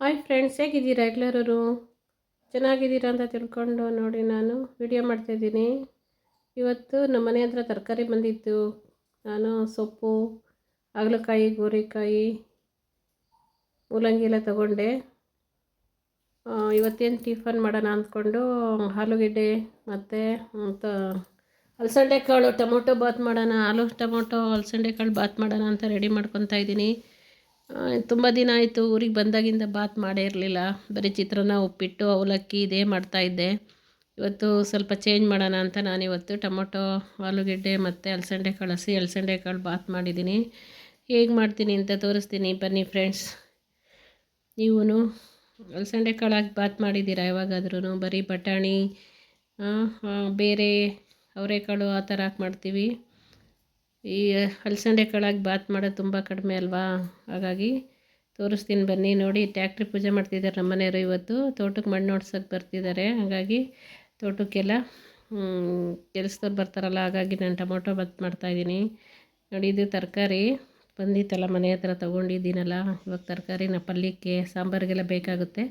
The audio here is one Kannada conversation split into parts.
ಹಾಯ್ ಫ್ರೆಂಡ್ಸ್, ಹೇಗಿದ್ದೀರಾ ಎಲ್ಲರೂ? ಚೆನ್ನಾಗಿದ್ದೀರಾ ಅಂತ ತಿಳ್ಕೊಂಡು ನೋಡಿ ನಾನು ವಿಡಿಯೋ ಮಾಡ್ತಾಯಿದ್ದೀನಿ. ಇವತ್ತು ನಮ್ಮ ಮನೆ ಹತ್ರ ತರಕಾರಿ ಬಂದಿತ್ತು. ನಾನು ಸೊಪ್ಪು, ಹಾಗಲಕಾಯಿ, ಗೋರಿಕಾಯಿ, ಮೂಲಂಗಿ ಎಲ್ಲ ತೊಗೊಂಡೆ. ಇವತ್ತೇನು ಟಿಫನ್ ಮಾಡೋಣ ಅಂದ್ಕೊಂಡು ಆಲೂಗೆಡ್ಡೆ ಮತ್ತು ಅಲಸಂಡೆ ಕಾಳು ಟೊಮೊಟೊ ಬಾತ್ ಮಾಡೋಣ, ಟೊಮೊಟೊ ಅಲಸಂಡೆ ಕಾಳು ಬಾತ್ ಮಾಡೋಣ ಅಂತ ರೆಡಿ ಮಾಡ್ಕೊತಾ ಇದ್ದೀನಿ. ತುಂಬ ದಿನ ಆಯಿತು, ಊರಿಗೆ ಬಂದಾಗಿಂದ ಬಾತ್ ಮಾಡೇ ಇರಲಿಲ್ಲ. ಬರೀ ಚಿತ್ರಾನ್ನ, ಉಪ್ಪಿಟ್ಟು, ಅವಲಕ್ಕಿ ಇದೇ ಮಾಡ್ತಾಯಿದ್ದೆ. ಇವತ್ತು ಸ್ವಲ್ಪ ಚೇಂಜ್ ಮಾಡೋಣ ಅಂತ ನಾನಿವತ್ತು ಟೊಮೊಟೊ, ಆಲೂಗೆಡ್ಡೆ ಮತ್ತು ಅಲಸಂಡೆ ಕಾಳು ಬಾತ್ ಮಾಡಿದ್ದೀನಿ. ಹೇಗೆ ಮಾಡ್ತೀನಿ ಅಂತ ತೋರಿಸ್ತೀನಿ, ಬನ್ನಿ ಫ್ರೆಂಡ್ಸ್. ನೀವು ಅಲಸಂಡೆ ಕಾಳು ಹಾಕಿ ಬಾತ್ ಮಾಡಿದ್ದೀರಾ ಯಾವಾಗಾದ್ರೂ? ಬರೀ ಬಟಾಣಿ, ಬೇರೆ ಅವರೆಕಾಳು ಆ ಥರ ಹಾಕಿ ಮಾಡ್ತೀವಿ. ಈ ಅಲಸಂಡೆ ಕಾಳಾಗಿ ಬಾತ್ ಮಾಡೋದು ತುಂಬ ಕಡಿಮೆ ಅಲ್ವಾ? ಹಾಗಾಗಿ ತೋರಿಸ್ತೀನಿ ಬನ್ನಿ. ನೋಡಿ, ಟ್ಯಾಕ್ಟ್ರಿ ಪೂಜೆ ಮಾಡ್ತಿದ್ದಾರೆ ನಮ್ಮ ಮನೆಯವರು. ಇವತ್ತು ತೋಟಕ್ಕೆ ಮಣ್ಣು ಓಡ್ಸೋಕ್ಕೆ ಬರ್ತಿದ್ದಾರೆ. ಹಾಗಾಗಿ ತೋಟಕ್ಕೆಲ್ಲ ಕೆಲಸದವ್ರು ಬರ್ತಾರಲ್ಲ, ಹಾಗಾಗಿ ನಾನು ಟೊಮೊಟೊ ಬಾತ್ ಮಾಡ್ತಾಯಿದ್ದೀನಿ. ನೋಡಿ, ಇದು ತರಕಾರಿ ಬಂದಿತ್ತಲ್ಲ ಮನೆ ಹತ್ರ ತೊಗೊಂಡಿದ್ದೀನಲ್ಲ, ಇವಾಗ ತರಕಾರಿನ ಪಲ್ಯಕ್ಕೆ ಸಾಂಬಾರಿಗೆಲ್ಲ ಬೇಕಾಗುತ್ತೆ.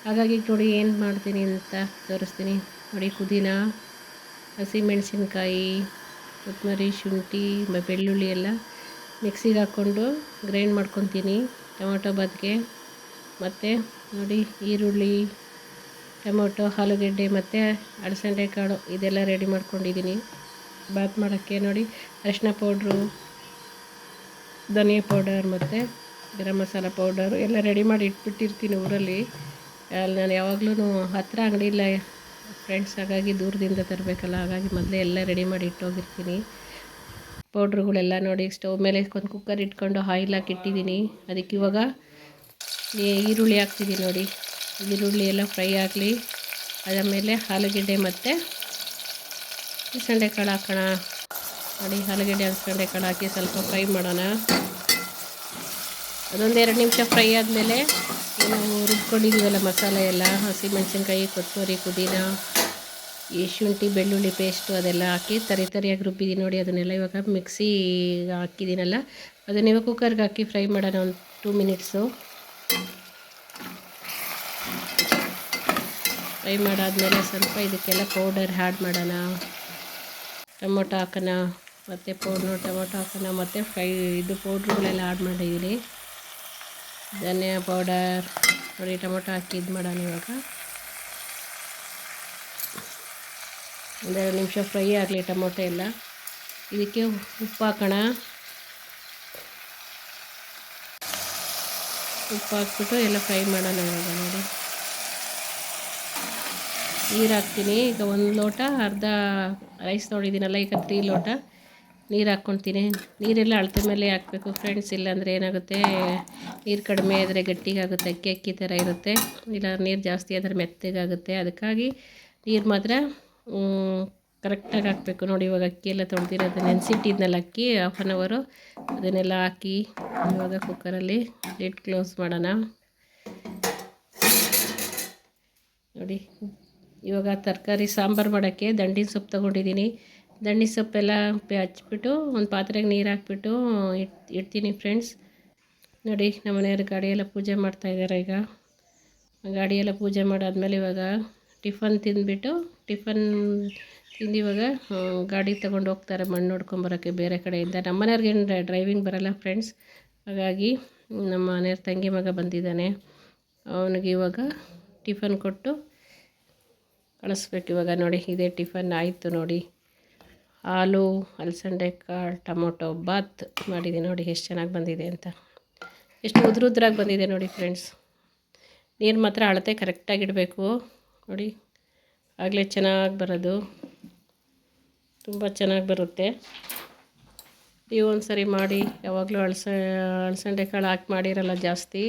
ಹಾಗಾಗಿ ನೋಡಿ ಏನು ಮಾಡ್ತೀನಿ ಅಂತ ತೋರಿಸ್ತೀನಿ. ನೋಡಿ, ಪುದೀನ, ಹಸಿಮೆಣಸಿನ್ಕಾಯಿ, ಕೊತ್ತಂಬರಿ, ಶುಂಠಿ, ಬೆಳ್ಳುಳ್ಳಿ ಎಲ್ಲ ಮಿಕ್ಸಿಗೆ ಹಾಕ್ಕೊಂಡು ಗ್ರೈಂಡ್ ಮಾಡ್ಕೊತೀನಿ ಟೊಮೊಟೊ ಬಾತ್ಗೆ. ಮತ್ತು ನೋಡಿ, ಈರುಳ್ಳಿ, ಟೊಮೊಟೊ, ಆಲೂಗೆಡ್ಡೆ ಮತ್ತು ಅಲಸಂಡೆ ಕಾಳು ಇದೆಲ್ಲ ರೆಡಿ ಮಾಡ್ಕೊಂಡಿದ್ದೀನಿ ಬಾತ್ ಮಾಡೋಕ್ಕೆ. ನೋಡಿ, ಅರಿಶಿನ ಪೌಡ್ರು, ಧನಿಯಾ ಪೌಡರ್ ಮತ್ತು ಗರಂ ಮಸಾಲ ಪೌಡರು ಎಲ್ಲ ರೆಡಿ ಮಾಡಿ ಇಟ್ಬಿಟ್ಟಿರ್ತೀನಿ ಊರಲ್ಲಿ. ಅಲ್ಲಿ ನಾನು ಯಾವಾಗಲೂ ಹತ್ತಿರ ಅಂಗಡಿ ಇಲ್ಲ ಫ್ರೆಂಡ್ಸ್, ಹಾಗಾಗಿ ದೂರದಿಂದ ತರಬೇಕಲ್ಲ, ಹಾಗಾಗಿ ಮೊದಲೇ ಎಲ್ಲ ರೆಡಿ ಮಾಡಿ ಇಟ್ಟೋಗಿರ್ತೀನಿ ಪೌಡ್ರುಗಳೆಲ್ಲ. ನೋಡಿ, ಸ್ಟವ್ ಮೇಲೆ ಒಂದು ಕುಕ್ಕರ್ ಇಟ್ಕೊಂಡು ಆಯಿಲ್ ಹಾಕಿಟ್ಟಿದ್ದೀನಿ. ಅದಕ್ಕೆ ಇವಾಗ ಈರುಳ್ಳಿ ಹಾಕ್ತಿದ್ದೀನಿ. ನೋಡಿ, ಈರುಳ್ಳಿ ಎಲ್ಲ ಫ್ರೈ ಆಗಲಿ. ಅದಾದಮೇಲೆ ಆಲೂಗೆಡ್ಡೆ ಮತ್ತು ಅಲಸಂಡೆ ಕಾಳು ಹಾಕೋಣ. ನೋಡಿ, ಆಲೂಗೆಡ್ಡೆ ಅಲಸಂಡೆ ಕಾಳು ಹಾಕಿ ಸ್ವಲ್ಪ ಫ್ರೈ ಮಾಡೋಣ. ಅದೊಂದು 2 ನಿಮಿಷ ಫ್ರೈ ಆದಮೇಲೆ ನಾವು ರುಬ್ಕೊಂಡಿದ್ದೀವಲ್ಲ ಮಸಾಲೆ ಎಲ್ಲ, ಹಸಿಮೆಣಸಿನ್ಕಾಯಿ, ಕೊತ್ತಂಬರಿ, ಪುದೀನ, ಈ ಶುಂಠಿ ಬೆಳ್ಳುಳ್ಳಿ ಪೇಸ್ಟು ಅದೆಲ್ಲ ಹಾಕಿ ತರಿಯಾಗಿ ರುಬ್ಬಿದ್ದೀನಿ. ನೋಡಿ, ಅದನ್ನೆಲ್ಲ ಇವಾಗ ಮಿಕ್ಸಿಗೆ ಹಾಕಿದ್ದೀನಲ್ಲ, ಅದನ್ನ ಇವಾಗ ಕುಕ್ಕರ್ಗೆ ಹಾಕಿ ಫ್ರೈ ಮಾಡೋಣ ಒಂದು 2 ಮಿನಿಟ್ಸು. ಫ್ರೈ ಮಾಡಾದಮೇಲೆ ಸ್ವಲ್ಪ ಇದಕ್ಕೆಲ್ಲ ಪೌಡರ್ ಆ್ಯಡ್ ಮಾಡೋಣ. ಟೊಮೊಟೊ ಹಾಕೋಣ ಮತ್ತು ಟೊಮೊಟೊ ಹಾಕೋಣ ಮತ್ತು ಇದು ಪೌಡ್ರುಗಳೆಲ್ಲ ಆ್ಯಡ್ ಮಾಡಿದ್ದೀನಿ. ಧನಿಯಾ ಪೌಡರ್. ನೋಡಿ, ಟೊಮೊಟೊ ಹಾಕಿ ಇದು ಮಾಡೋಣ. ಇವಾಗ ಒಂದೆರಡು ನಿಮಿಷ ಫ್ರೈ ಆಗಲಿ ಟೊಮೊಟೊ ಎಲ್ಲ. ಇದಕ್ಕೆ ಉಪ್ಪು ಹಾಕೋಣ. ಉಪ್ಪು ಹಾಕ್ಬಿಟ್ಟು ಎಲ್ಲ ಫ್ರೈ ಮಾಡೋಣ. ಇವಾಗ ನೋಡಿ, ನೀರು ಹಾಕ್ತೀನಿ. ಈಗ 1 ಲೋಟ ಅರ್ಧ ರೈಸ್ ತೊಗೊಂಡಿದ್ದೀನಲ್ಲ, ಈಗ 3 ಲೋಟ ನೀರು ಹಾಕ್ಕೊತೀನಿ. ನೀರೆಲ್ಲ ಅಳತೆ ಮೇಲೆ ಹಾಕಬೇಕು ಫ್ರೆಂಡ್ಸ್, ಇಲ್ಲಾಂದರೆ ಏನಾಗುತ್ತೆ, ನೀರು ಕಡಿಮೆ ಆದರೆ ಗಟ್ಟಿಗಾಗುತ್ತೆ, ಅಕ್ಕಿ ಥರ ಇರುತ್ತೆ. ಇಲ್ಲ ನೀರು ಜಾಸ್ತಿ ಆದರೆ ಮೆತ್ತಗಾಗುತ್ತೆ. ಅದಕ್ಕಾಗಿ ನೀರು ಮಾತ್ರ ಕರೆಕ್ಟಾಗಿ ಹಾಕಬೇಕು. ನೋಡಿ, ಇವಾಗ ಅಕ್ಕಿ ಎಲ್ಲ ತೊಳೆದಿರೋದು ನೆನೆಸಿಟ್ಟಿದ್ನಲ್ಲ, ಅಕ್ಕಿ 1/2 ಆನ್ ಅವರು, ಅದನ್ನೆಲ್ಲ ಹಾಕಿ ಇವಾಗ ಕುಕ್ಕರಲ್ಲಿ ಲಿಡ್ ಕ್ಲೋಸ್ ಮಾಡೋಣ. ನೋಡಿ, ಇವಾಗ ತರಕಾರಿ ಸಾಂಬಾರು ಮಾಡೋಕ್ಕೆ ದಂಡಿನ ಸೊಪ್ಪು ತೊಗೊಂಡಿದ್ದೀನಿ. ದಂಡಿನ ಸೊಪ್ಪೆಲ್ಲ ಹಚ್ಬಿಟ್ಟು ಒಂದು ಪಾತ್ರೆಗೆ ನೀರು ಹಾಕ್ಬಿಟ್ಟು ಇಡ್ತೀನಿ ಫ್ರೆಂಡ್ಸ್. ನೋಡಿ, ನಮ್ಮ ಮನೆಯವ್ರ ಗಾಡಿಯೆಲ್ಲ ಪೂಜೆ ಮಾಡ್ತಾಯಿದ್ದಾರೆ. ಈಗ ಗಾಡಿಯೆಲ್ಲ ಪೂಜೆ ಮಾಡಾದ್ಮೇಲೆ ಇವಾಗ ಟಿಫನ್ ತಿಂದು ಇವಾಗ ಗಾಡಿ ತೊಗೊಂಡು ಹೋಗ್ತಾರೆ ಮಣ್ಣು ನೋಡ್ಕೊಂಬರೋಕ್ಕೆ ಬೇರೆ ಕಡೆಯಿಂದ. ನಮ್ಮ ಮನೆಯವ್ರಿಗೇನು ಡ್ರೈವಿಂಗ್ ಬರೋಲ್ಲ ಫ್ರೆಂಡ್ಸ್, ಹಾಗಾಗಿ ನಮ್ಮ ಮನೆಯವ್ರ ತಂಗಿ ಮಗ ಬಂದಿದ್ದಾನೆ. ಅವನಿಗೆ ಇವಾಗ ಟಿಫನ್ ಕೊಟ್ಟು ಕಳಿಸ್ಬೇಕು. ಇವಾಗ ನೋಡಿ, ಇದೇ ಟಿಫನ್ ಆಯಿತು. ನೋಡಿ, ಹಾಲು, ಅಲಸಂಡೆ ಕಾಳು, ಟೊಮೊಟೊ ಬಾತ್ ಮಾಡಿದ್ದೀನಿ. ನೋಡಿ ಎಷ್ಟು ಚೆನ್ನಾಗಿ ಬಂದಿದೆ ಅಂತ, ಎಷ್ಟು ಉದ್ರಾಗಿ ಬಂದಿದೆ ನೋಡಿ ಫ್ರೆಂಡ್ಸ್. ನೀರು ಮಾತ್ರ ಅಳತೆ ಕರೆಕ್ಟಾಗಿ ಇಡಬೇಕು. ನೋಡಿ, ಆಗಲೇ ಚೆನ್ನಾಗಿ ಬರೋದು, ತುಂಬ ಚೆನ್ನಾಗಿ ಬರುತ್ತೆ. ನೀವು ಒಂದು ಸರಿ ಮಾಡಿ. ಯಾವಾಗಲೂ ಅಲಸಂಡೆ ಕಾಳು ಹಾಕಿ ಮಾಡಿರಲ್ಲ ಜಾಸ್ತಿ,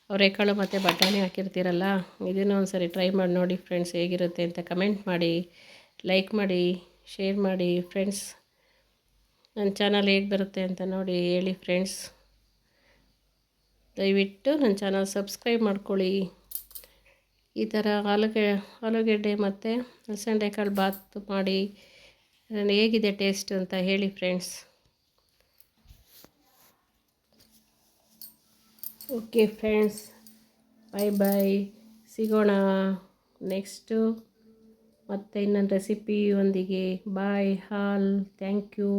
ಅವರೆಕಾಳು ಮತ್ತು ಬಟಾಣಿ ಹಾಕಿರ್ತೀರಲ್ಲ, ಇದನ್ನು ಒಂದು ಸರಿ ಟ್ರೈ ಮಾಡಿ ನೋಡಿ ಫ್ರೆಂಡ್ಸ್, ಹೇಗಿರುತ್ತೆ ಅಂತ ಕಮೆಂಟ್ ಮಾಡಿ, ಲೈಕ್ ಮಾಡಿ, ಶೇರ್ ಮಾಡಿ ಫ್ರೆಂಡ್ಸ್. ನನ್ನ ಚಾನಲ್ ಹೇಗೆ ಬರುತ್ತೆ ಅಂತ ನೋಡಿ ಹೇಳಿ ಫ್ರೆಂಡ್ಸ್. ದಯವಿಟ್ಟು ನನ್ನ ಚಾನಲ್ ಸಬ್ಸ್ಕ್ರೈಬ್ ಮಾಡ್ಕೊಳ್ಳಿ. ಈ ಥರ ಆಲೂಗೆಡ್ಡೆ ಮತ್ತು ಅಲಸಂಡೆ ಕಾಳು ಬಾತ್ ಮಾಡಿ ಹೇಗಿದೆ ಟೇಸ್ಟ್ ಅಂತ ಹೇಳಿ friends. Okay friends, bye bye, ಸಿಗೋಣ ನೆಕ್ಸ್ಟು ಮತ್ತು ಇನ್ನೊಂದು ರೆಸಿಪಿಯೊಂದಿಗೆ. Bye all, thank you.